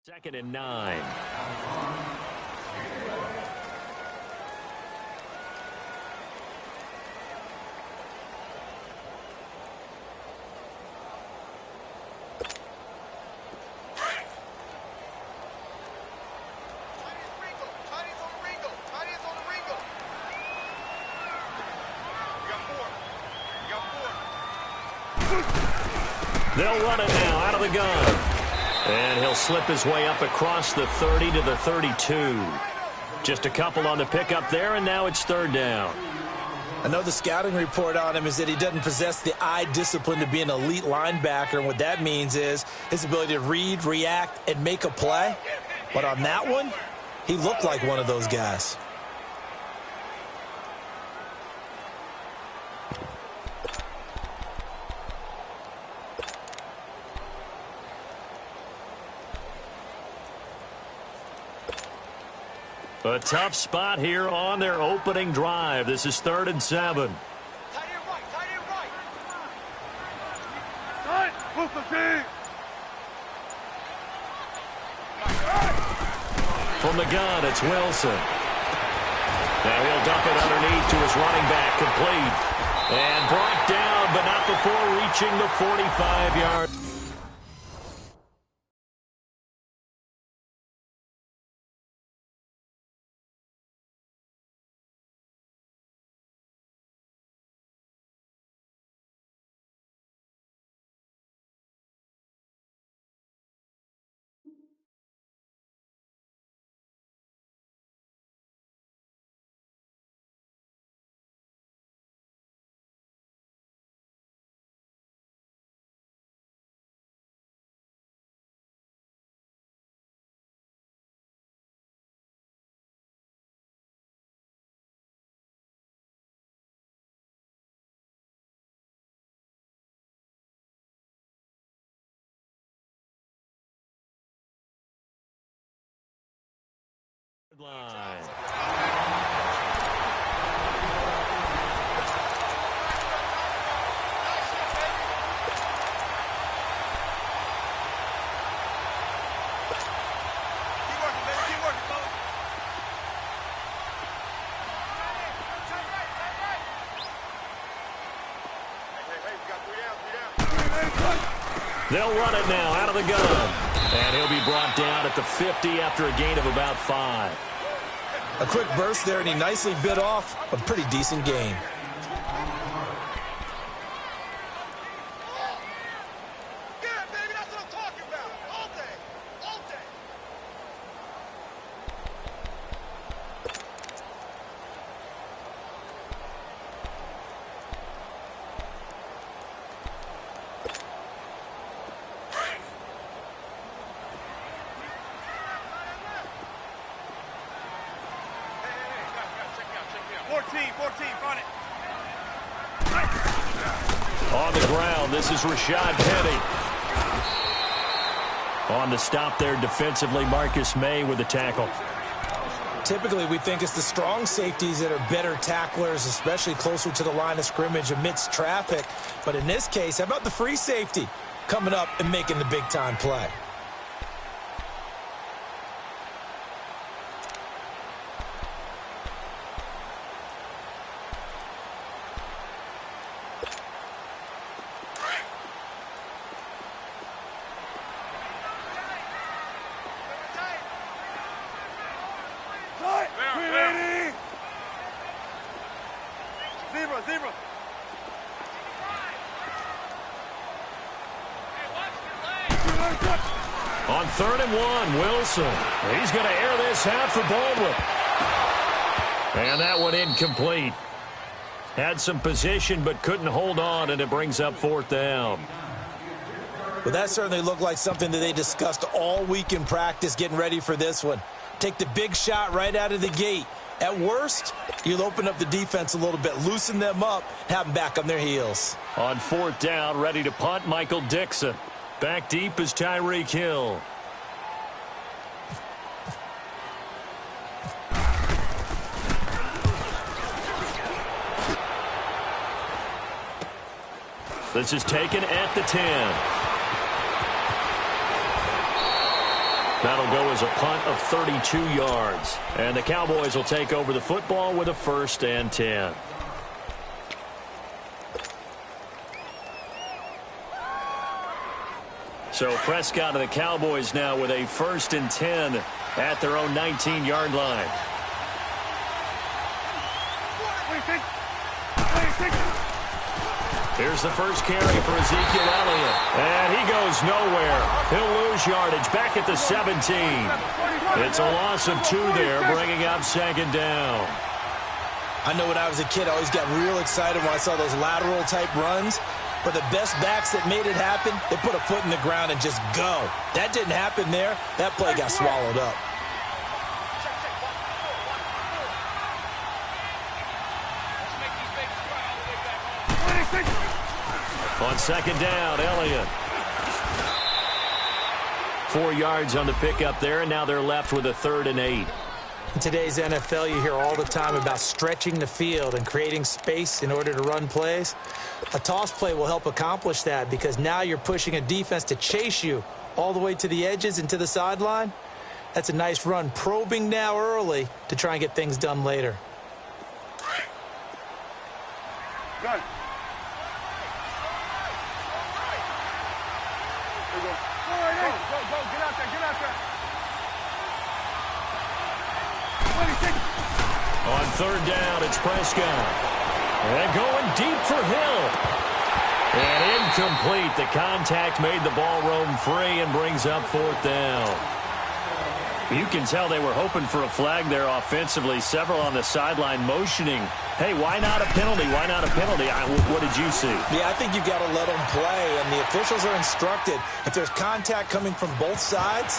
Second and 9. They'll run it now out of the gun. And he'll slip his way up across the 30 to the 32. Just a couple on the pickup there, and now it's third down. I know the scouting report on him is that he doesn't possess the eye discipline to be an elite linebacker, and what that means is his ability to read, react, and make a play. But on that one, he looked like one of those guys. A tough spot here on their opening drive. This is 3rd and 7. Tight end right, tight end right. Tight, move the team. From the gun, it's Wilson. Now he'll dump it underneath to his running back, complete. And brought down, but not before reaching the 45-yard. Line. They'll run it now out of the gun. And he'll be brought down at the 50 after a gain of about 5. A quick burst there, and he nicely bit off a pretty decent gain. Yeah, baby, that's what I'm talking about. All day, all day. On the ground, this is Rashad Penny. On the stop there defensively, Marcus May with the tackle. Typically, we think it's the strong safeties that are better tacklers, especially closer to the line of scrimmage amidst traffic. But in this case, how about the free safety coming up and making the big-time play? Zebra. On 3rd and 1, Wilson. He's going to air this out for Baldwin. And that one incomplete. Had some position but couldn't hold on, and it brings up 4th down. Well, that certainly looked like something that they discussed all week in practice getting ready for this one. Take the big shot right out of the gate. At worst, you'll open up the defense a little bit, loosen them up, have them back on their heels. On 4th down, ready to punt, Michael Dixon. Back deep is Tyreek Hill. This is taken at the 10. That'll go as a punt of 32 yards. And the Cowboys will take over the football with a 1st and 10. So Prescott and the Cowboys now with a 1st and 10 at their own 19-yard line. Here's the first carry for Ezekiel Elliott. And he goes nowhere. He'll lose yardage back at the 17. It's a loss of 2 there, bringing up 2nd down. I know when I was a kid, I always got real excited when I saw those lateral-type runs. But the best backs that made it happen, they put a foot in the ground and just go. That didn't happen there. That play got swallowed up. On 2nd down, Elliott. 4 yards on the pickup there, and now they're left with a 3rd and 8. In today's NFL, you hear all the time about stretching the field and creating space in order to run plays. A toss play will help accomplish that because now you're pushing a defense to chase you all the way to the edges and to the sideline. That's a nice run, probing now early to try and get things done later. Got it. Go, get out there. On 3rd down, it's Prescott. And going deep for Hill. And incomplete. The contact made the ball roam free and brings up 4th down. You can tell they were hoping for a flag there offensively. Several on the sideline motioning. Hey, why not a penalty? Why not a penalty? What did you see? Yeah, I think you've got to let them play, and the officials are instructed. If there's contact coming from both sides,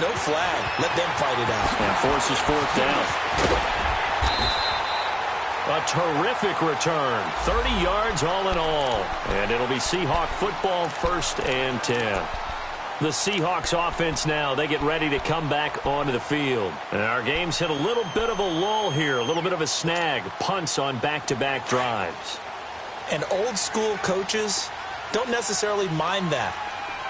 no flag. Let them fight it out. And forces 4th down. A terrific return. 30 yards all in all. And it'll be Seahawk football, 1st and 10. The Seahawks offense now, they get ready to come back onto the field. And our game's hit a little bit of a lull here, a little bit of a snag. Punts on back-to-back drives. And old-school coaches don't necessarily mind that.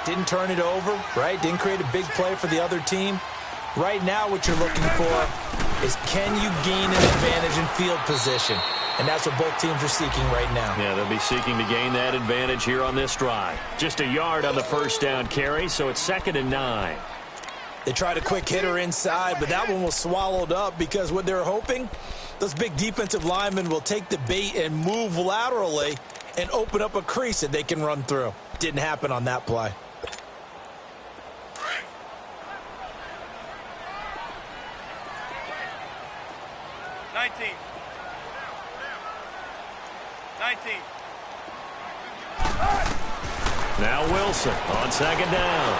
Didn't turn it over, right? Didn't create a big play for the other team. Right now what you're looking for is can you gain an advantage in field position? And that's what both teams are seeking right now. Yeah, they'll be seeking to gain that advantage here on this drive. Just a yard on the 1st down carry, so it's 2nd and 9. They tried a quick hitter inside, but that one was swallowed up because what they're hoping, those big defensive linemen will take the bait and move laterally and open up a crease that they can run through. Didn't happen on that play. Now Wilson on 2nd down.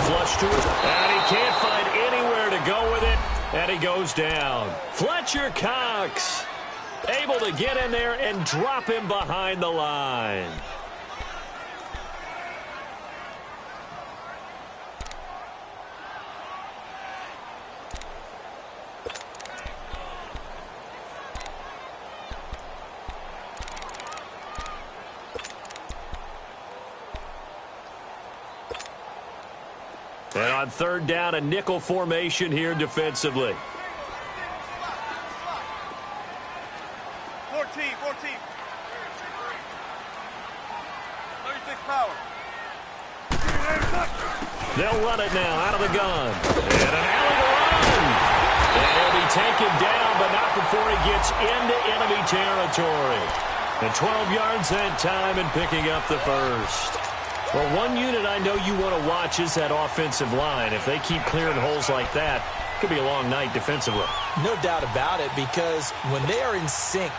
Flush to it, and he can't find anywhere to go with it, and he goes down. Fletcher Cox able to get in there and drop him behind the line. And on 3rd down, a nickel formation here defensively. 14. 36 power. They'll run it now out of the gun. And an alley to run. And he'll be taken down, but not before he gets into enemy territory. And 12 yards that time and picking up the 1st. Well, one unit I know you want to watch is that offensive line. If they keep clearing holes like that, it could be a long night defensively. No doubt about it, because when they are in sync,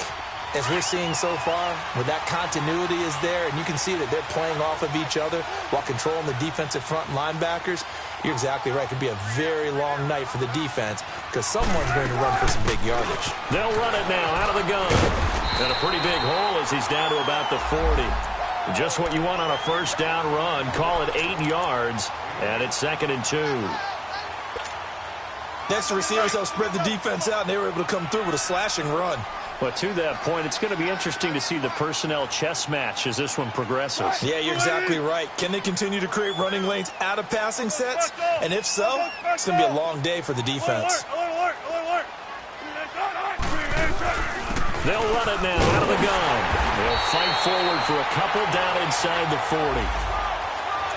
as we're seeing so far, where that continuity is there, and you can see that they're playing off of each other while controlling the defensive front linebackers, you're exactly right. It could be a very long night for the defense because someone's going to run for some big yardage. They'll run it now out of the gun. And a pretty big hole as he's down to about the 40. Just what you want on a 1st down run. Call it 8 yards, and it's 2nd and 2. Next, the receivers helped spread the defense out, and they were able to come through with a slashing run. But to that point, it's going to be interesting to see the personnel chess match as this one progresses. Yeah, you're exactly right. Can they continue to create running lanes out of passing sets? And if so, it's going to be a long day for the defense. They'll run it now out of the gun. They'll fight forward for a couple down inside the 40.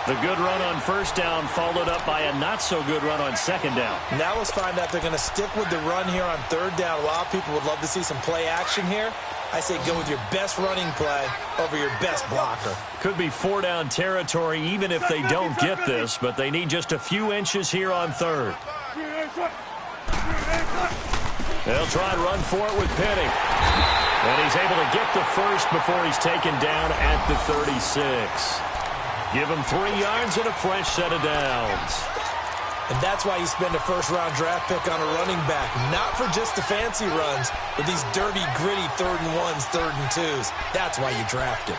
The good run on first down followed up by a not-so-good run on second down. Now let's find out they're going to stick with the run here on third down. A lot of people would love to see some play action here. I say go with your best running play over your best blocker. Could be four-down territory even if they don't get this, but they need just a few inches here on third. They'll try and run for it with Penny. And he's able to get the first before he's taken down at the 36. Give him 3 yards and a fresh set of downs. And that's why you spend a first-round draft pick on a running back. Not for just the fancy runs, but these dirty, gritty third and ones, third and twos. That's why you draft him.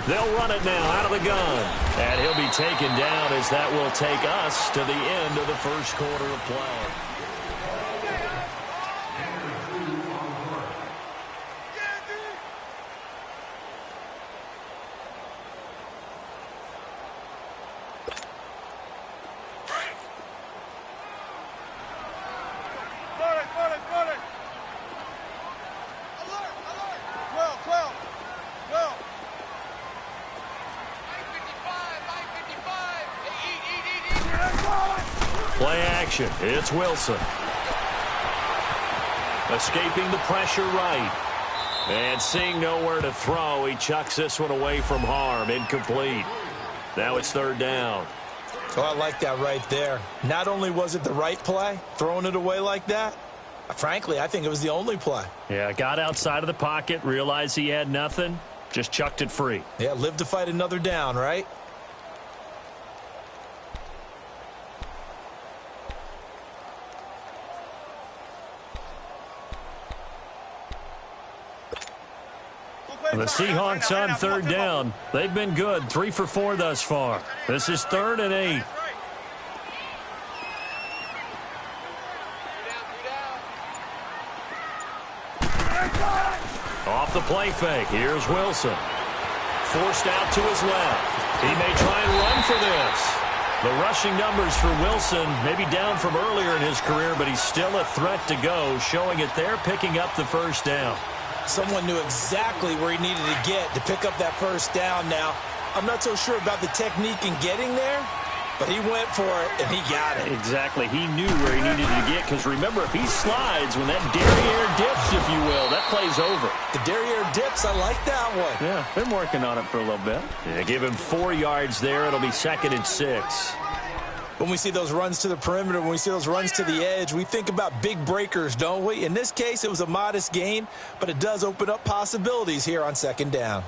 They'll run it now out of the gun. And he'll be taken down as that will take us to the end of the first quarter of play. Play action. It's Wilson. Escaping the pressure right. And seeing nowhere to throw, he chucks this one away from harm. Incomplete. Now it's third down. Oh, I like that right there. Not only was it the right play, throwing it away like that, frankly, I think it was the only play. Yeah, got outside of the pocket, realized he had nothing, just chucked it free. Yeah, live to fight another down, right? The Seahawks on third down. They've been good, 3 for 4 thus far. This is 3rd and 8. Off the play fake. Here's Wilson. Forced out to his left. He may try and run for this. The rushing numbers for Wilson maybe down from earlier in his career, but he's still a threat to go, showing it there, picking up the first down. Someone knew exactly where he needed to get to pick up that first down now. I'm not so sure about the technique in getting there, but he went for it, and he got it. Exactly. He knew where he needed to get, because remember, if he slides, when that derriere dips, if you will, that play's over. The derriere dips, I like that one. Yeah, been working on it for a little bit. Yeah, give him 4 yards there. It'll be 2nd and 6. When we see those runs to the perimeter, when we see those runs to the edge, we think about big breakers, don't we? In this case, it was a modest gain, but it does open up possibilities here on second down.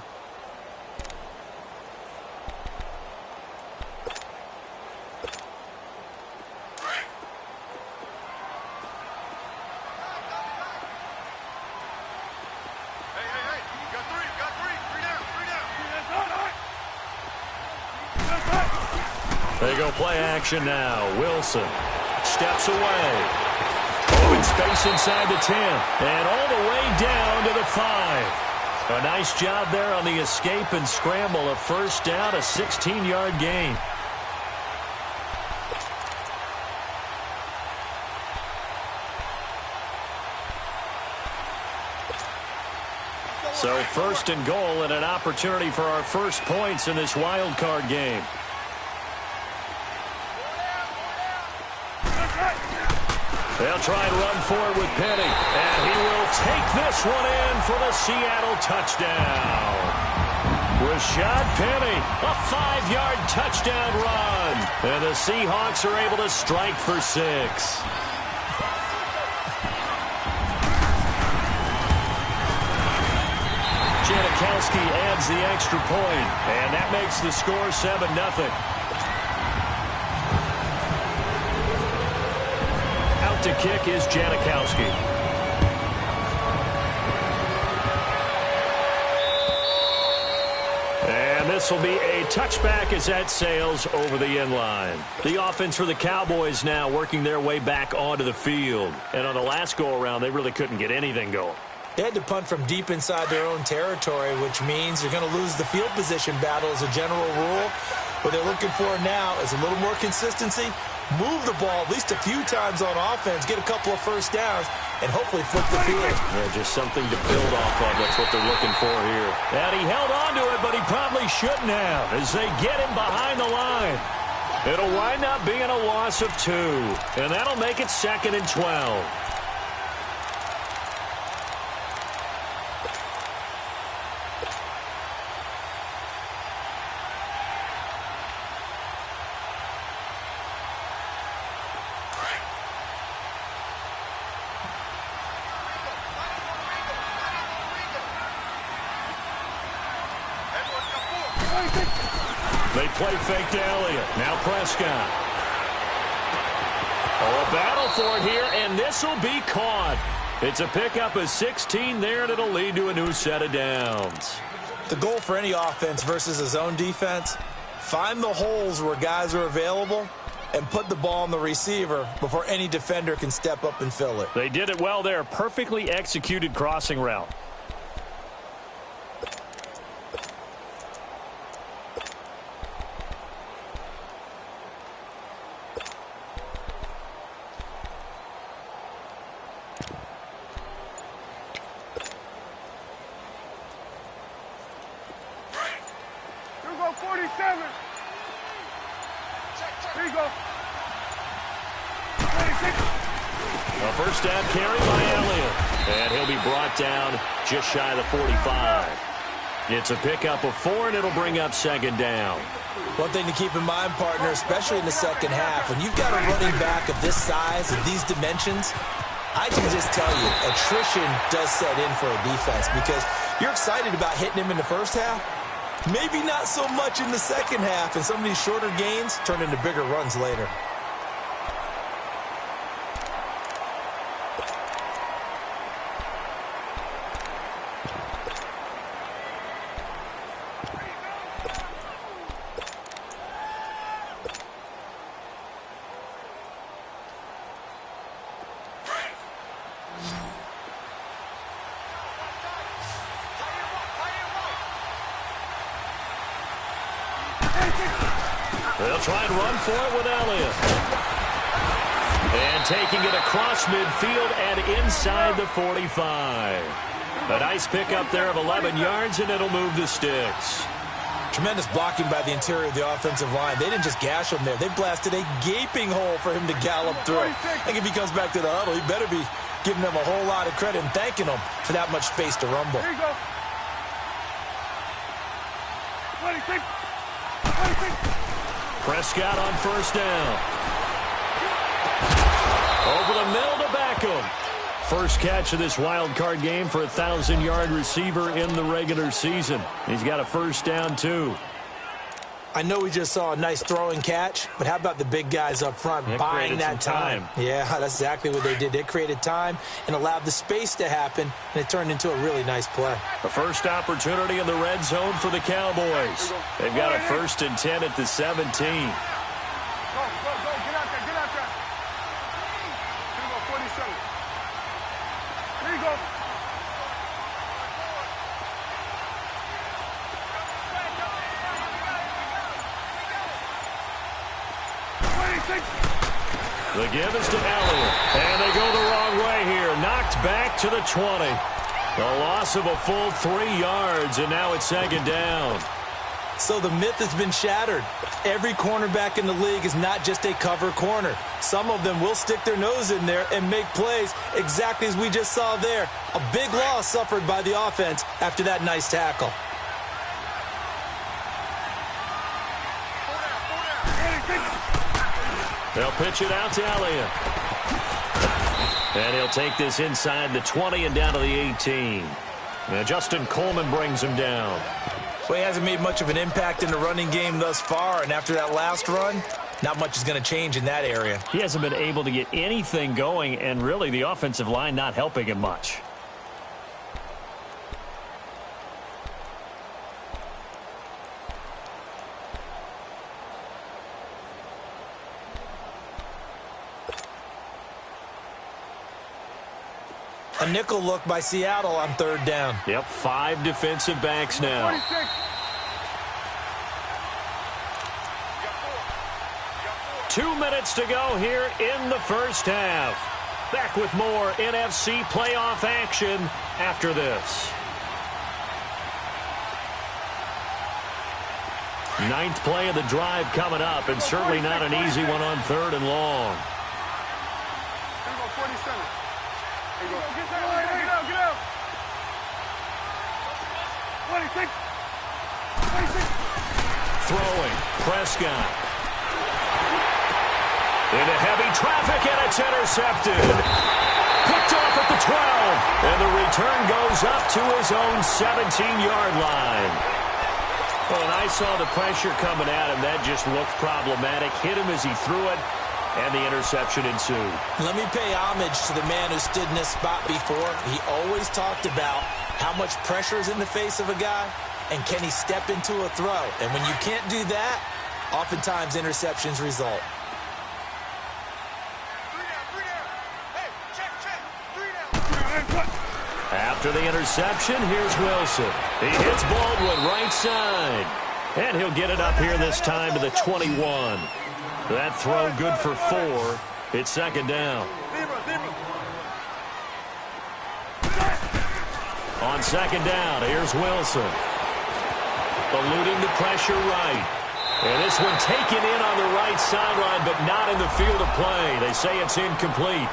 They go play action now. Wilson steps away. Open space inside the 10. And all the way down to the 5. A nice job there on the escape and scramble. A first down, a 16-yard gain. So 1st and goal and an opportunity for our first points in this wild card game. They'll try and run for it with Penny. And he will take this one in for the Seattle touchdown. Rashad Penny, a 5-yard touchdown run. And the Seahawks are able to strike for 6. Janikowski adds the extra point. And that makes the score 7-0. to kick is Janikowski. And this will be a touchback as that sails over the end line. The offense for the Cowboys now working their way back onto the field. And on the last go-around, they really couldn't get anything going. They had to punt from deep inside their own territory, which means you're going to lose the field position battle as a general rule. What they're looking for now is a little more consistency, move the ball at least a few times on offense, get a couple of first downs, and hopefully flip the field. Yeah, just something to build off of. That's what they're looking for here. And he held on to it, but he probably shouldn't have as they get him behind the line. It'll wind up being a loss of 2, and that'll make it 2nd and 12. They play fake to Elliott. Now Prescott. Oh, a battle for it here, and this will be caught. It's a pickup of 16 there, and it'll lead to a new set of downs. The goal for any offense versus a zone defense, find the holes where guys are available and put the ball on the receiver before any defender can step up and fill it. They did it well there. Perfectly executed crossing route. A first down carry by Elliott. And he'll be brought down just shy of the 45. It's a pickup of 4, and it'll bring up 2nd down. One thing to keep in mind, partner, especially in the second half, when you've got a running back of this size and these dimensions, I can just tell you, attrition does set in for a defense because you're excited about hitting him in the first half. Maybe not so much in the second half, and some of these shorter gains turn into bigger runs later. They'll try and run for it with Elliott. And taking it across midfield and inside the 45. A nice pickup there of 11 yards, and it'll move the sticks. Tremendous blocking by the interior of the offensive line. They didn't just gash him there. They blasted a gaping hole for him to gallop through. I think if he comes back to the huddle, he better be giving them a whole lot of credit and thanking them for that much space to rumble. Here you go. 26. Prescott on first down. Over the middle to Beckham. First catch of this wild card game for a 1,000-yard receiver in the regular season. He's got a first down, too. I know we just saw a nice throwing catch, but how about the big guys up front buying that time? Yeah, that's exactly what they did. They created time and allowed the space to happen, and it turned into a really nice play. The first opportunity in the red zone for the Cowboys. They've got a 1st and 10 at the 17. Go, get out there, get out there. Here you go, 47. Here you go. The give is to Elliott, and they go the wrong way here. Knocked back to the 20. A loss of a full 3 yards, and now it's 2nd down. So the myth has been shattered. Every cornerback in the league is not just a cover corner. Some of them will stick their nose in there and make plays exactly as we just saw there. A big loss suffered by the offense after that nice tackle. They'll pitch it out to Elliott. And he'll take this inside the 20 and down to the 18. Now Justin Coleman brings him down. Well, he hasn't made much of an impact in the running game thus far, and after that last run, Not much is going to change in that area. He hasn't been able to get anything going, and really the offensive line not helping him much. A nickel look by Seattle on 3rd down. Yep, 5 defensive backs now. 46. 2 minutes to go here in the first half. Back with more NFC playoff action after this. 9th play of the drive coming up, and certainly not an easy one on 3rd and long. Here we go, 47. Here we go. Get out. 26. 26. Throwing, Prescott. Into heavy traffic, and it's intercepted. Picked off at the 12, and the return goes up to his own 17-yard line. Well, and I saw the pressure coming at him. That just looked problematic. Hit him as he threw it, and the interception ensued. Let me pay homage to the man who stood in this spot before. He always talked about how much pressure is in the face of a guy, and can he step into a throw. And when you can't do that, oftentimes interceptions result. After the interception, here's Wilson. He hits Baldwin right side. And he'll get it up here this time to the 21. That throw good for 4. It's 2nd down. On 2nd down, here's Wilson. Eluding the pressure right. And this one taken in on the right sideline, but not in the field of play. They say it's incomplete.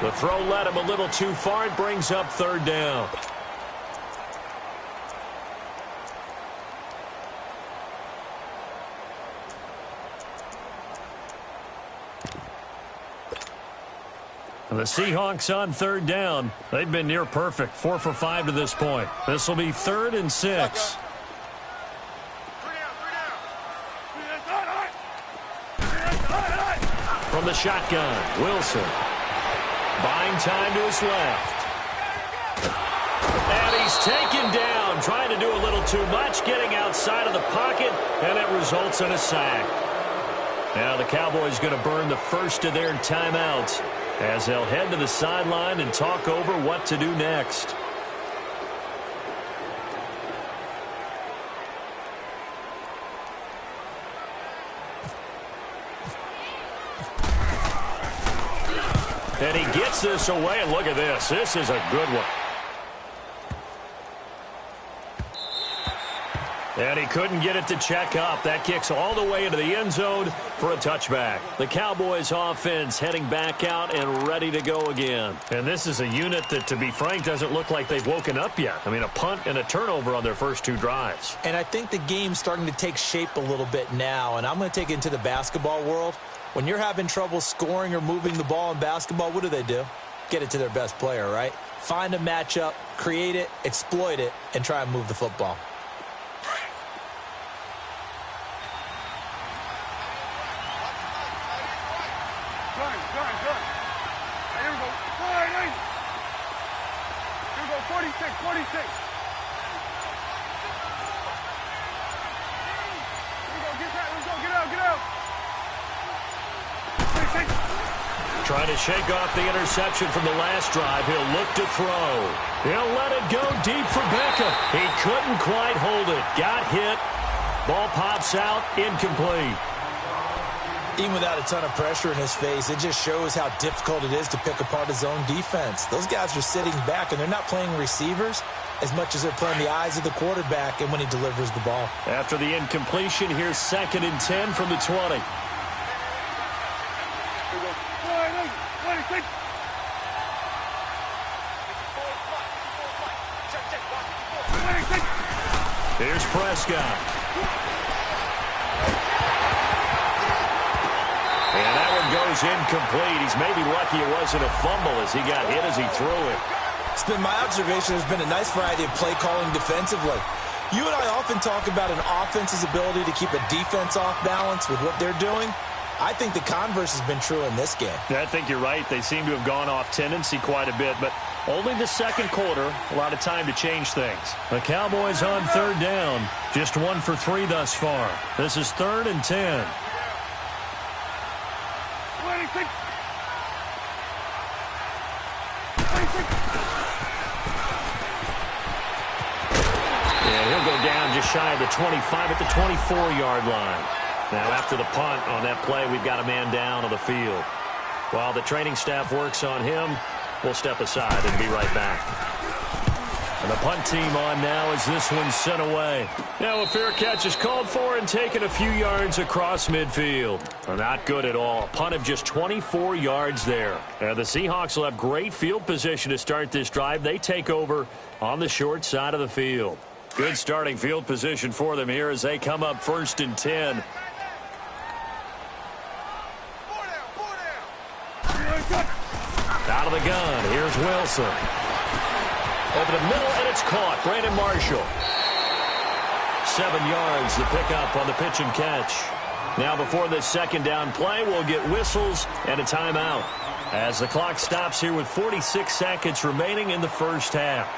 The throw led him a little too far. It brings up 3rd down. And the Seahawks on 3rd down. They've been near perfect. 4 for 5 to this point. This will be 3rd and 6. From the shotgun, Wilson. Buying time to his left. And he's taken down, trying to do a little too much, getting outside of the pocket, and it results in a sack. Now the Cowboys going to burn the first of their timeouts as they'll head to the sideline and talk over what to do next. And he gets this away, and look at this. This is a good one. And he couldn't get it to check up. That kicks all the way into the end zone for a touchback. The Cowboys offense heading back out and ready to go again. And this is a unit that, to be frank, doesn't look like they've woken up yet. I mean, a punt and a turnover on their first 2 drives. And I think the game's starting to take shape a little bit now, and I'm going to take it into the basketball world. When you're having trouble scoring or moving the ball in basketball, what do? Get it to their best player, right? Find a matchup, create it, exploit it, and try and move the football. Here we go. 46. Here we go. Get out. Trying to shake off the interception from the last drive. He'll look to throw. He'll let it go deep for Beckham. He couldn't quite hold it. Got hit. Ball pops out. Incomplete. Even without a ton of pressure in his face, it just shows how difficult it is to pick apart his own defense. Those guys are sitting back, and they're not playing receivers as much as they're playing the eyes of the quarterback and when he delivers the ball. After the incompletion, here's 2nd and 10 from the 20. Here's Prescott. And that one goes incomplete. He's maybe lucky it wasn't a fumble as he got hit as he threw it. It's been my observation there's been a nice variety of play calling defensively. You and I often talk about an offense's ability to keep a defense off balance with what they're doing. I think the converse has been true in this game. I think you're right. They seem to have gone off tendency quite a bit, but only the second quarter, a lot of time to change things. The Cowboys on third down, just 1 for 3 thus far. This is 3rd and 10. 26. And he'll go down just shy of the 25 at the 24-yard line. Now, after the punt on that play, we've got a man down on the field. While the training staff works on him, we'll step aside and be right back. And the punt team on now as this one's sent away. Now a fair catch is called for and taken a few yards across midfield. Not good at all. A punt of just 24 yards there. And the Seahawks will have great field position to start this drive. They take over on the short side of the field. Good starting field position for them here as they come up 1st and 10. Out of the gun, here's Wilson. Over the middle, and it's caught. Brandon Marshall. 7 yards, the pickup on the pitch and catch. Now before this second down play, we'll get whistles and a timeout as the clock stops here with 46 seconds remaining in the first half.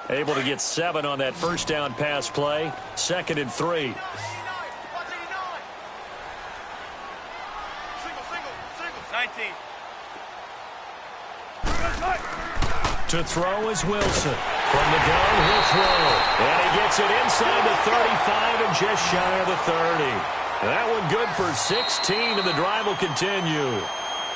Able to get 7 on that first down pass play. 2nd and 3. To throw is Wilson. From the gun, he'll throw. And he gets it inside the 35 and just shy of the 30. That one good for 16, and the drive will continue.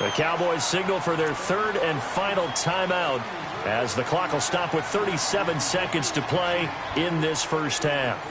The Cowboys signal for their 3rd and final timeout as the clock will stop with 37 seconds to play in this first half.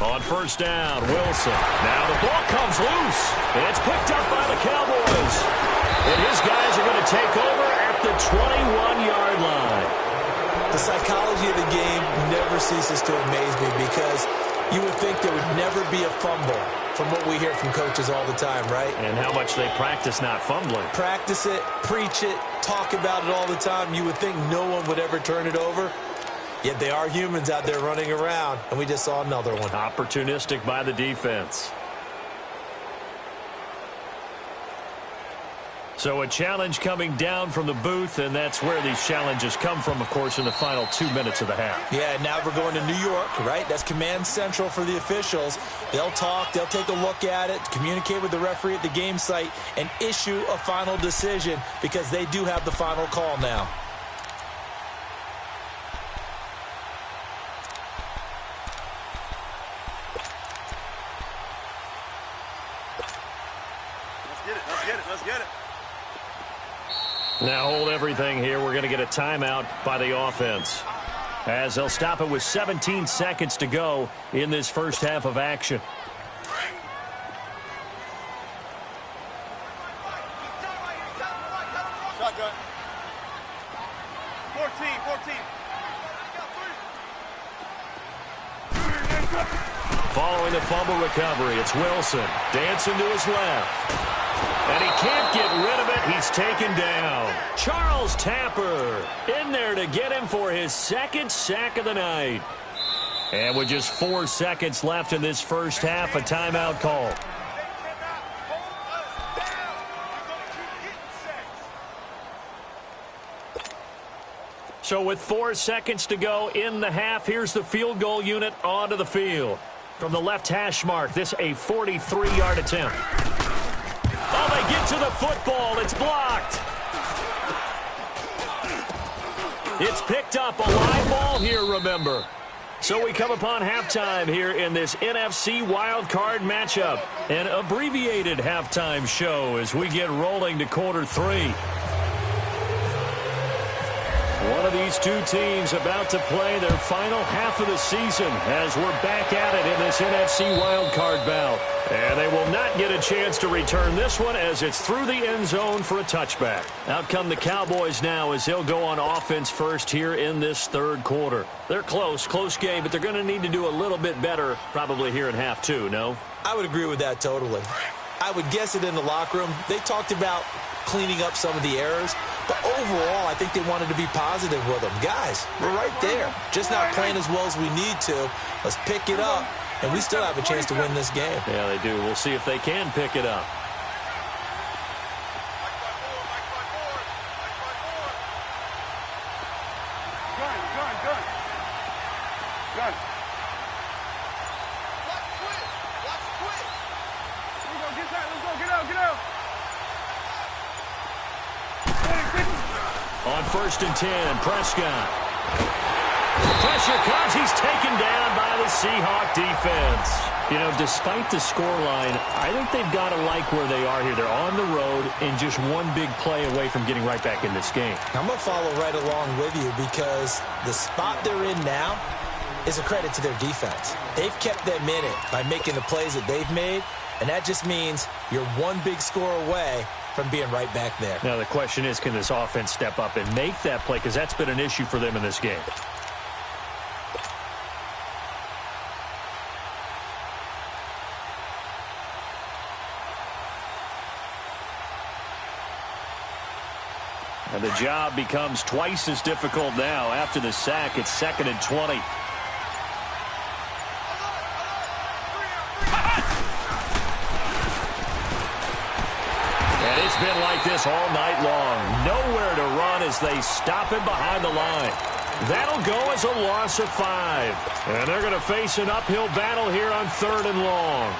On first down, Wilson. Now the ball comes loose. It's picked up by the Cowboys. And his guys are going to take over at the 21-yard line. The psychology of the game never ceases to amaze me because you would think there would never be a fumble from what we hear from coaches all the time, right? And how much they practice not fumbling. Practice it, preach it, talk about it all the time. You would think no one would ever turn it over. Yet they are humans out there running around, and we just saw another one. Opportunistic by the defense. So a challenge coming down from the booth, and that's where these challenges come from, of course, in the final 2 minutes of the half. Yeah, now we're going to New York, right? That's command central for the officials. They'll talk, they'll take a look at it, communicate with the referee at the game site, and issue a final decision because they do have the final call now. Let's get it. Now hold everything here. We're going to get a timeout by the offense as they'll stop it with 17 seconds to go in this first half of action. Shotgun. 14. Following the fumble recovery, it's Wilson dancing to his left. And he can't get rid of it. He's taken down. Charles Tapper in there to get him for his 2nd sack of the night. And with just 4 seconds left in this first half, a timeout call. So with 4 seconds to go in the half, here's the field goal unit onto the field. From the left hash mark, this a 43-yard attempt. Oh, they get to the football. It's blocked. It's picked up. A live ball here, remember. So we come upon halftime here in this NFC wildcard matchup. An abbreviated halftime show as we get rolling to quarter 3. One of these two teams about to play their final half of the season as we're back at it in this NFC wildcard bout. And they will not get a chance to return this one as it's through the end zone for a touchback. Out come the Cowboys now as they'll go on offense first here in this third quarter. They're close game, but they're going to need to do a little bit better probably here in half two, no? I would agree with that totally. I would guess it in the locker room. They talked about cleaning up some of the errors, but overall, I think they wanted to be positive with them. Guys, we're right there. Just not playing as well as we need to. Let's pick it up, and we still have a chance to win this game. Yeah, they do. We'll see if they can pick it up. On 1st and 10, Prescott. Pressure comes. He's taken down by the Seahawk defense. You know, despite the scoreline, I think they've got to like where they are here. They're on the road and just one big play away from getting right back in this game. I'm going to follow right along with you because the spot they're in now is a credit to their defense. They've kept them in it by making the plays that they've made, and that just means you're one big score away from being right back there. Now the question is, can this offense step up and make that play? Because that's been an issue for them in this game. And the job becomes twice as difficult now after the sack. It's 2nd and 20. It's been like this all night long. Nowhere to run as they stop him behind the line. That'll go as a loss of 5. And they're going to face an uphill battle here on 3rd and long.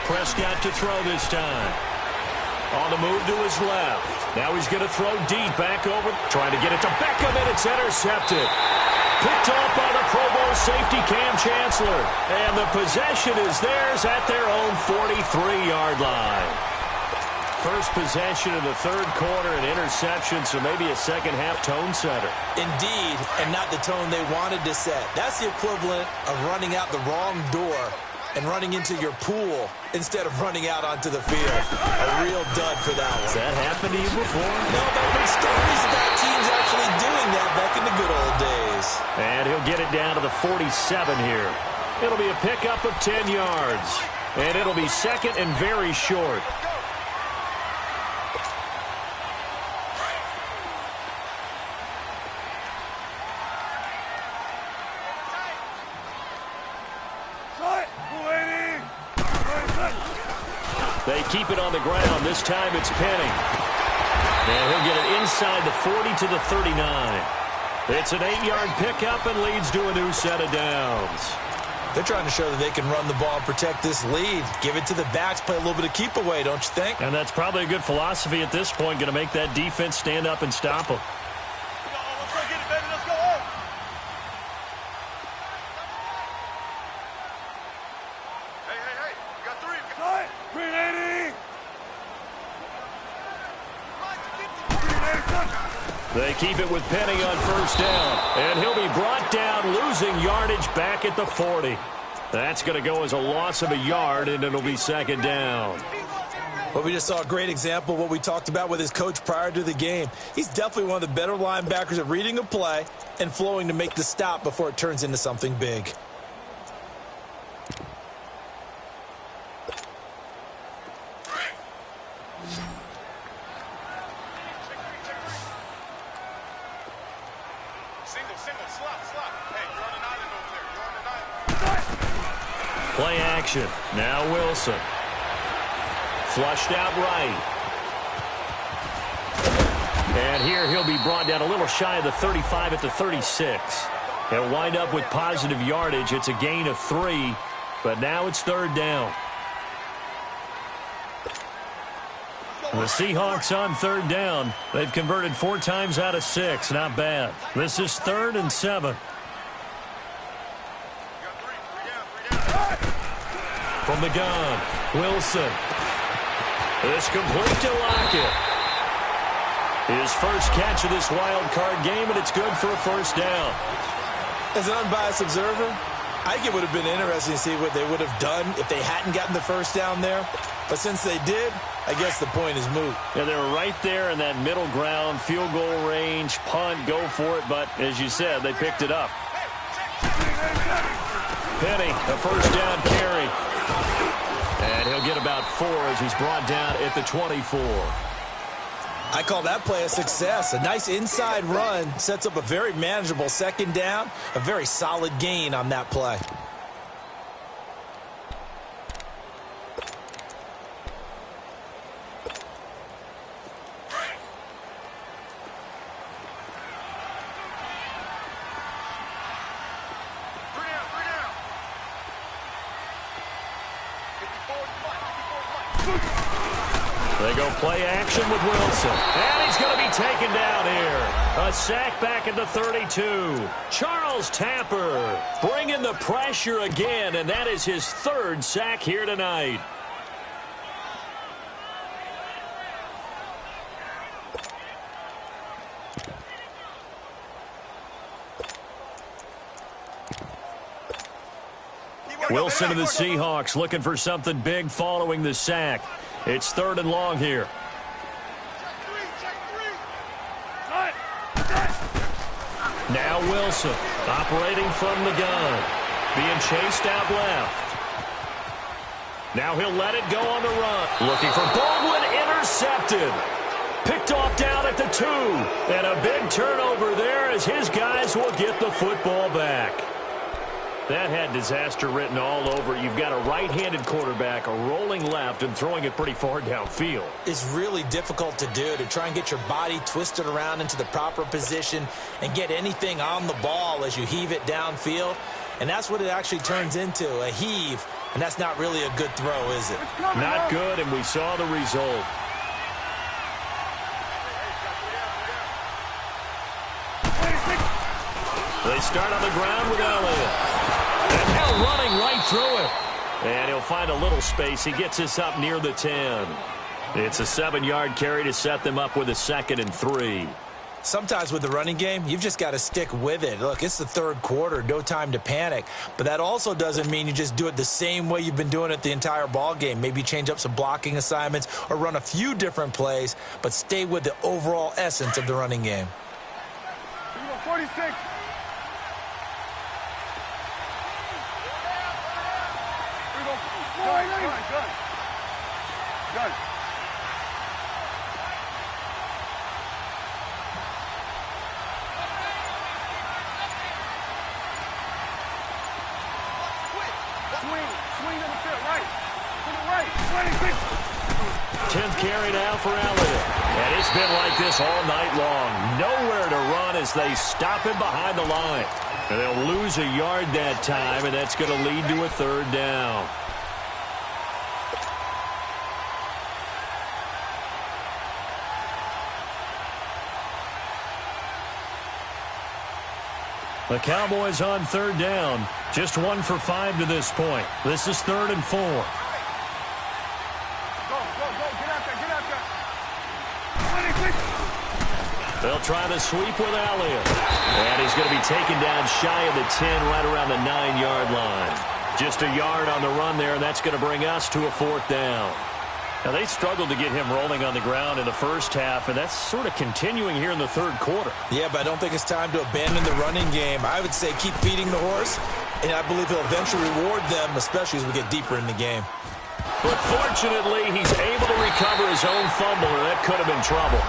Prescott to throw this time. On the move to his left. Now he's going to throw deep back over. Trying to get it to Beckham, and it's intercepted. Picked off by the Pro Bowl safety Cam Chancellor. And the possession is theirs at their own 43-yard line. First possession of the third quarter, an interception, so maybe a second-half tone setter. Indeed, and not the tone they wanted to set. That's the equivalent of running out the wrong door and running into your pool instead of running out onto the field. A real dud for that one. Has that happened to you before? No, but I've heard stories about teams actually doing that back in the good old days. And he'll get it down to the 47 here. It'll be a pickup of 10 yards. And it'll be second and very short. They keep it on the ground. This time it's Penny. And he'll get it inside the 40 to the 39. It's an 8-yard pickup and leads to a new set of downs. They're trying to show that they can run the ball and protect this lead. Give it to the backs, play a little bit of keep away, don't you think? And that's probably a good philosophy at this point, going to make that defense stand up and stop them. They keep it with Penny on first down. And he'll be brought down, losing yardage back at the 40. That's going to go as a loss of a yard, and it'll be second down. Well, we just saw a great example of what we talked about with his coach prior to the game. He's definitely one of the better linebackers at reading a play and flowing to make the stop before it turns into something big. Play action. Now Wilson. Flushed out right. And here he'll be brought down a little shy of the 35 at the 36. He'll wind up with positive yardage. It's a gain of 3, but now it's third down. The Seahawks on third down. They've converted 4 times out of 6. Not bad. This is 3rd and 7. From the gun, Wilson. It's complete to Lockett. His first catch of this wild card game, and it's good for a first down. As an unbiased observer, I think it would have been interesting to see what they would have done if they hadn't gotten the first down there. But since they did, I guess the point is moot. Yeah, they were right there in that middle ground, field goal range, punt, go for it. But as you said, they picked it up. Penny, a first down carry. And he'll get about 4 as he's brought down at the 24. I call that play a success. A nice inside run sets up a very manageable second down. A very solid gain on that play. They go play action with Wilson. And he's going to be taken down here. A sack back at the 32. Charles Tapper bringing the pressure again, and that is his 3rd sack here tonight. Wilson of the Seahawks looking for something big following the sack. It's 3rd and long here. Now Wilson operating from the gun. Being chased out left. Now he'll let it go on the run. Looking for Baldwin, intercepted. Picked off down at the 2. And a big turnover there as his guys will get the football back. That had disaster written all over. You've got a right-handed quarterback, a rolling left, and throwing it pretty far downfield. It's really difficult to do, to try and get your body twisted around into the proper position and get anything on the ball as you heave it downfield. And that's what it actually turns into, a heave. And that's not really a good throw, is it? Not good, and we saw the result. They start on the ground with Elliott. And now running right through it. And he'll find a little space. He gets us up near the 10. It's a 7-yard carry to set them up with a 2nd and 3. Sometimes with the running game, you've just got to stick with it. Look, it's the 3rd quarter, no time to panic. But that also doesn't mean you just do it the same way you've been doing it the entire ball game. Maybe change up some blocking assignments or run a few different plays, but stay with the overall essence of the running game. 46. Good. Swing to the fit, right. To the right. 10th carry now for Elliott. And it's been like this all night long. Nowhere to run as they stop him behind the line. And they'll lose a yard that time, and that's going to lead to a 3rd down. The Cowboys on 3rd down. Just 1 for 5 to this point. This is 3rd and 4. Go. Get out there. They'll try the sweep with Elliott. And he's going to be taken down shy of the 10, right around the 9-yard line. Just a yard on the run there, and that's going to bring us to a 4th down. Now, they struggled to get him rolling on the ground in the first half, and that's sort of continuing here in the 3rd quarter. Yeah, but I don't think it's time to abandon the running game. I would say keep feeding the horse, and I believe he'll eventually reward them, especially as we get deeper in the game. But fortunately, he's able to recover his own fumble, or that could have been trouble.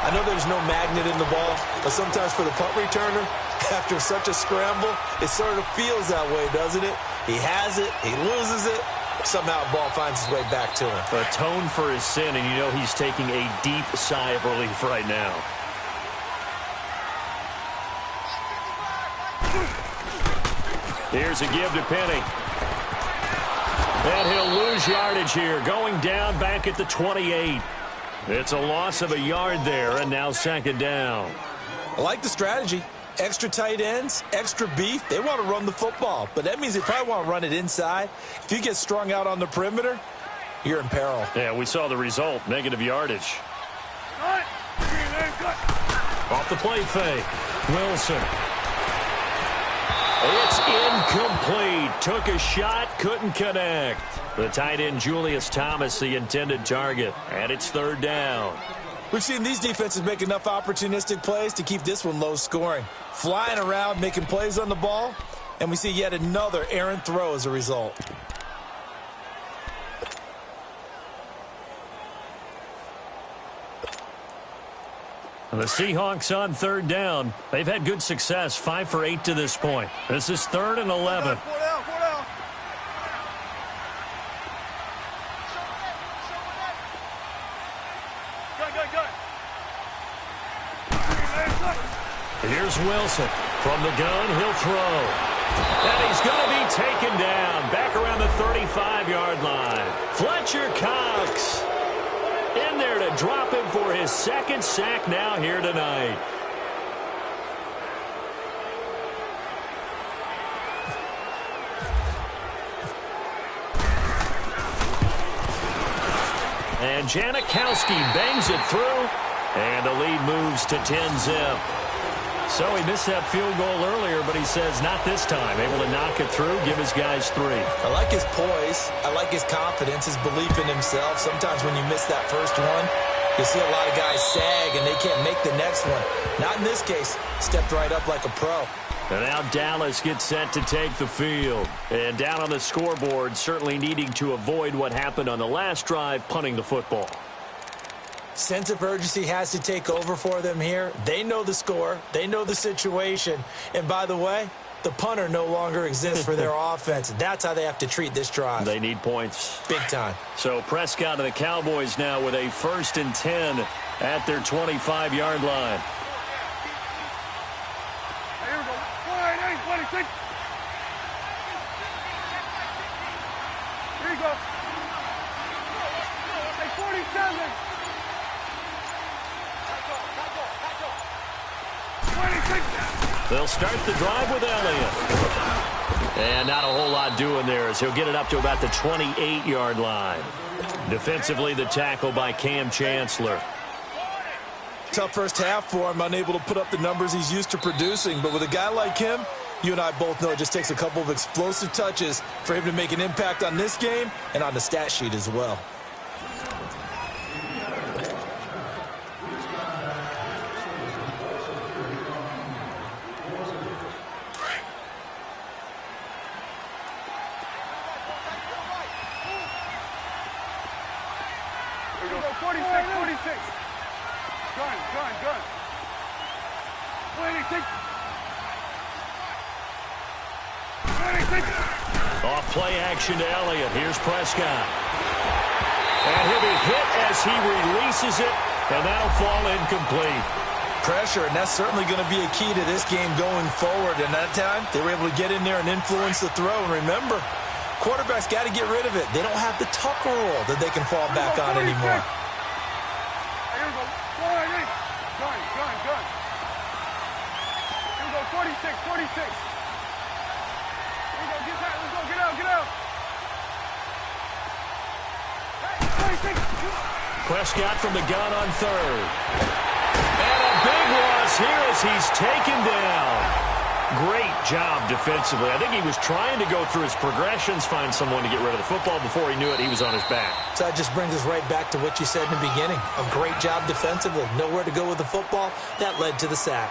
I know there's no magnet in the ball, but sometimes for the punt returner, after such a scramble, it sort of feels that way, doesn't it? He has it, he loses it. Somehow the ball finds its way back to him. Atone for his sin, and you know he's taking a deep sigh of relief right now. Here's a give to Penny. And he'll lose yardage here, going down back at the 28. It's a loss of a yard there, and now 2nd down. I like the strategy. Extra tight ends, extra beef, they want to run the football. But that means they probably want to run it inside. If you get strung out on the perimeter, you're in peril. Yeah, we saw the result, negative yardage. Off the play fake, Wilson. It's incomplete. Took a shot, couldn't connect. The tight end, Julius Thomas, the intended target. And it's third down. We've seen these defenses make enough opportunistic plays to keep this one low scoring. Flying around, making plays on the ball, and we see yet another errant throw as a result. The Seahawks on third down. They've had good success, 5 for 8 to this point. This is 3rd and 11. Four down. Here's Wilson. From the gun, he'll throw. And he's going to be taken down. Back around the 35-yard line. Fletcher Cox in there to drop him for his second sack now here tonight. And Janikowski bangs it through. And the lead moves to 10-zip. So he missed that field goal earlier, but he says not this time. Able to knock it through, give his guys 3. I like his poise. I like his confidence, his belief in himself. Sometimes when you miss that first one, you see a lot of guys sag and they can't make the next one. Not in this case. Stepped right up like a pro. And now Dallas gets set to take the field. And down on the scoreboard, certainly needing to avoid what happened on the last drive, punting the football. Sense of urgency has to take over for them here. They know the score. They know the situation. And by the way, the punter no longer exists for their offense. That's how they have to treat this drive. They need points. Big time. So Prescott and the Cowboys now with a 1st and 10 at their 25-yard line. Here we go. 26. Here you go. Hey, 47. They'll start the drive with Elliott. And not a whole lot doing there as he'll get it up to about the 28-yard line. Defensively, the tackle by Cam Chancellor. Tough first half for him, unable to put up the numbers he's used to producing. But with a guy like him, you and I both know it just takes a couple of explosive touches for him to make an impact on this game and on the stat sheet as well. Off play action to Elliott. Here's Prescott. And he'll be hit as he releases it, and that'll fall incomplete. Pressure, and that's certainly going to be a key to this game going forward. And that time, they were able to get in there and influence the throw. And remember, quarterbacks got to get rid of it. They don't have the tucker roll that they can fall back on anymore. Here we go. Gun. Here we go. 46. Get out. Prescott from the gun on 3rd. And a big loss here as he's taken down. Great job defensively. I think he was trying to go through his progressions, find someone to get rid of the football. Before he knew it, he was on his back. So that just brings us right back to what you said in the beginning. A great job defensively. Nowhere to go with the football. That led to the sack.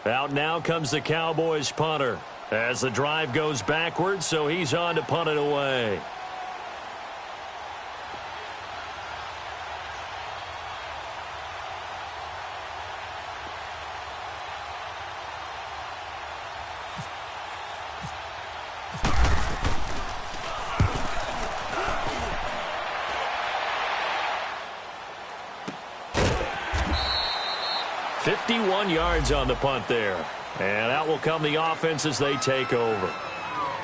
Out now comes the Cowboys punter as the drive goes backwards, so he's on to punt it away. $51 yards on the punt there. And out will come the offense as they take over.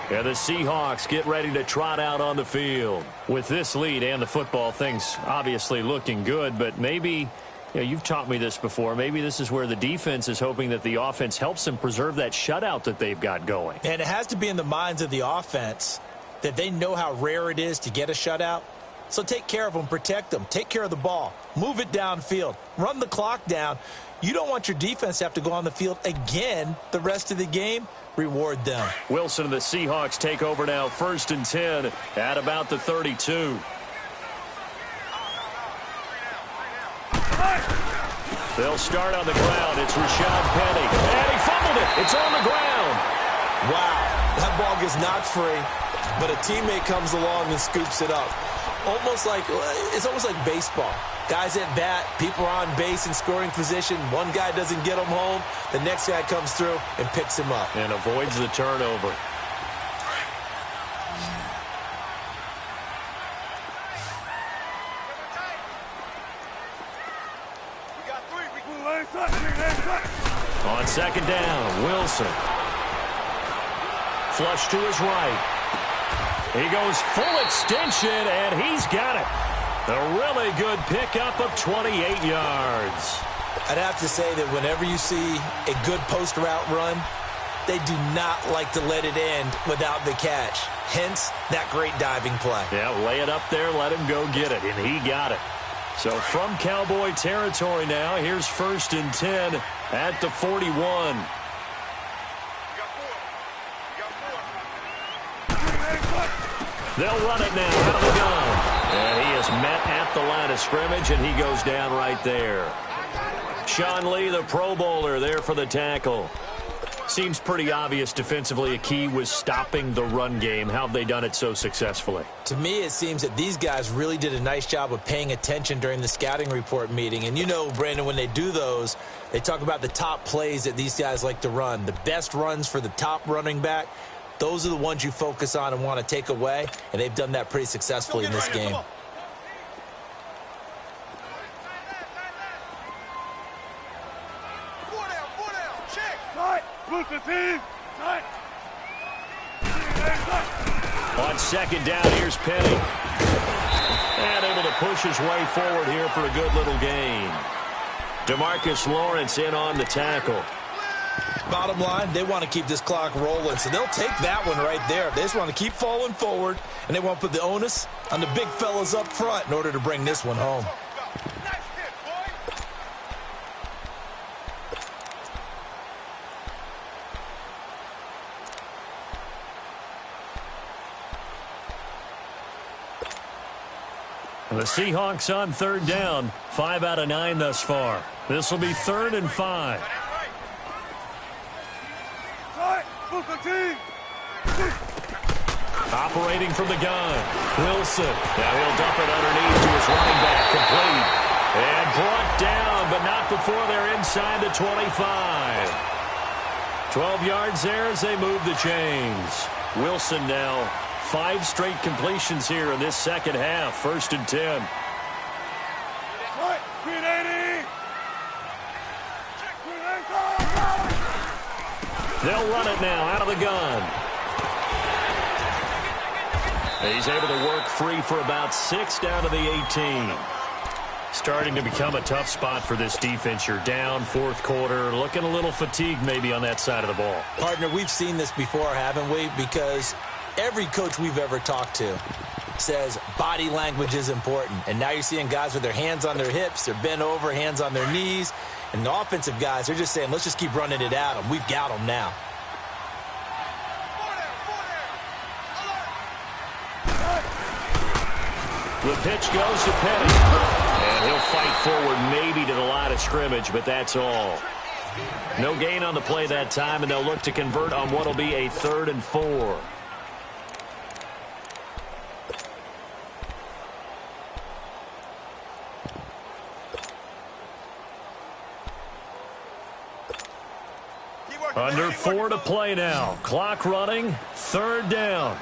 And the Seahawks get ready to trot out on the field. With this lead and the football, things obviously looking good, but maybe, you've taught me this before, maybe this is where the defense is hoping that the offense helps them preserve that shutout that they've got going. And it has to be in the minds of the offense that they know how rare it is to get a shutout. So take care of them, protect them, take care of the ball, move it downfield, run the clock down. You don't want your defense to have to go on the field again the rest of the game. Reward them. Wilson and the Seahawks take over now, 1st and 10 at about the 32. They'll start on the ground. It's Rashad Penny. And he fumbled it. It's on the ground. Wow. That ball gets knocked free, but a teammate comes along and scoops it up. It's almost like baseball. Guys at bat, people are on base in scoring position. One guy doesn't get him home. The next guy comes through and picks him up. And avoids the turnover. On 2nd down, Wilson. Flush to his right. He goes full extension, and he's got it. A really good pickup of 28 yards. I'd have to say that whenever you see a good post route run, they do not like to let it end without the catch. Hence, that great diving play. Yeah, lay it up there, let him go get it, and he got it. So from Cowboy territory now, here's 1st and 10 at the 41. They'll run it now out of the gun. And he is met at the line of scrimmage, and he goes down right there. Sean Lee, the Pro Bowler, there for the tackle. Seems pretty obvious defensively a key was stopping the run game. How have they done it so successfully? To me, it seems that these guys really did a nice job of paying attention during the scouting report meeting. And you know, Brandon, when they do those, they talk about the top plays that these guys like to run. The best runs for the top running back. Those are the ones you focus on and want to take away, and they've done that pretty successfully in this game. On 2nd down, here's Penny. And able to push his way forward here for a good little gain. DeMarcus Lawrence in on the tackle. Bottom line, they want to keep this clock rolling, so they'll take that one right there. They just want to keep falling forward, and they want to put the onus on the big fellas up front in order to bring this one home. The Seahawks on 3rd down, 5 out of 9 thus far. This will be 3rd and 5. Operating from the gun, Wilson. Now he'll dump it underneath to his running back, complete. And brought down, but not before they're inside the 25. 12 yards there as they move the chains. Wilson now 5 straight completions here in this second half. 1st and 10. They'll run it now out of the gun. He's able to work free for about 6 down to the 18. Starting to become a tough spot for this defense. You're down 4th quarter, looking a little fatigued maybe on that side of the ball. Partner, we've seen this before, haven't we? Because every coach we've ever talked to says body language is important. And now you're seeing guys with their hands on their hips, they're bent over, hands on their knees. And the offensive guys, they're just saying, let's just keep running it at them. We've got them now. The pitch goes to Penny. And he'll fight forward maybe to the line of scrimmage, but that's all. No gain on the play that time, and they'll look to convert on what will be a 3rd and 4. Under 4 to play now. Clock running. 3rd down.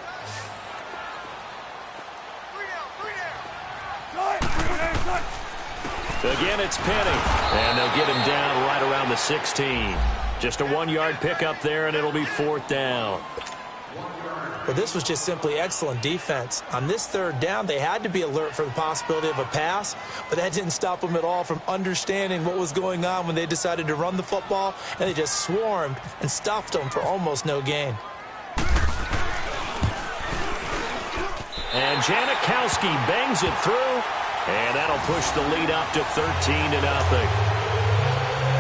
Again, it's Penny. And they'll get him down right around the 16. Just a 1-yard pickup there, and it'll be 4th down. But this was just simply excellent defense. On this 3rd down, they had to be alert for the possibility of a pass, but that didn't stop them at all from understanding what was going on when they decided to run the football, and they just swarmed and stuffed them for almost no gain. And Janikowski bangs it through, and that'll push the lead up to 13-0.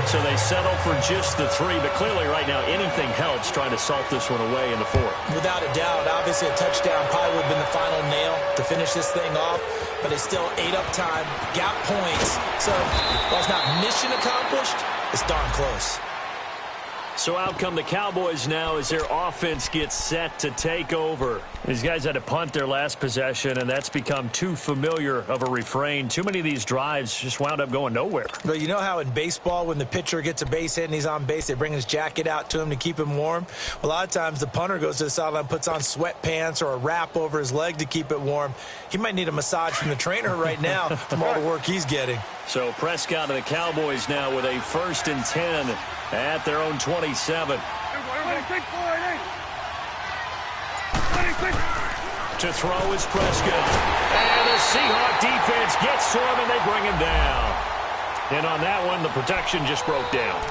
So they settle for just the 3, but clearly right now anything helps trying to salt this one away in the 4th. Without a doubt, obviously a touchdown probably would have been the final nail to finish this thing off, but it's still ate up time, got points. So while it's not mission accomplished, it's darn close. So out come the Cowboys now as their offense gets set to take over. These guys had to punt their last possession, and that's become too familiar of a refrain. Too many of these drives just wound up going nowhere. But you know how in baseball, when the pitcher gets a base hit and he's on base, they bring his jacket out to him to keep him warm? A lot of times the punter goes to the sideline, puts on sweatpants or a wrap over his leg to keep it warm. He might need a massage from the trainer right now from all the work he's getting. So Prescott and the Cowboys now with a 1st and 10 at their own 27. To throw is Prescott. And the Seahawk defense gets to him, and they bring him down. And on that one, the protection just broke down.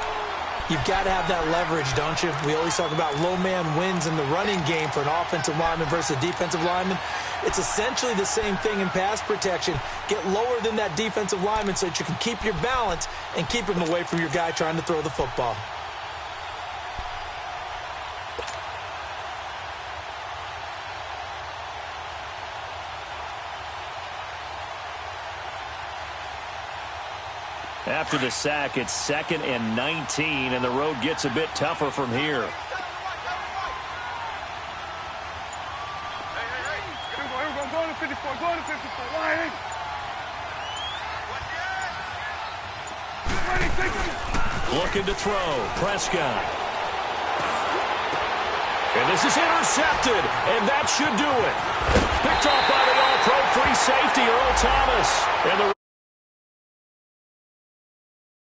You've got to have that leverage, don't you? We always talk about low man wins in the running game for an offensive lineman versus a defensive lineman. It's essentially the same thing in pass protection. Get lower than that defensive lineman so that you can keep your balance and keep him away from your guy trying to throw the football. After the sack, it's 2nd and 19, and the road gets a bit tougher from here. Go to 54, go to 54, line. Looking to throw, Prescott. And this is intercepted, and that should do it. Picked off by the all-pro free safety, Earl Thomas. And the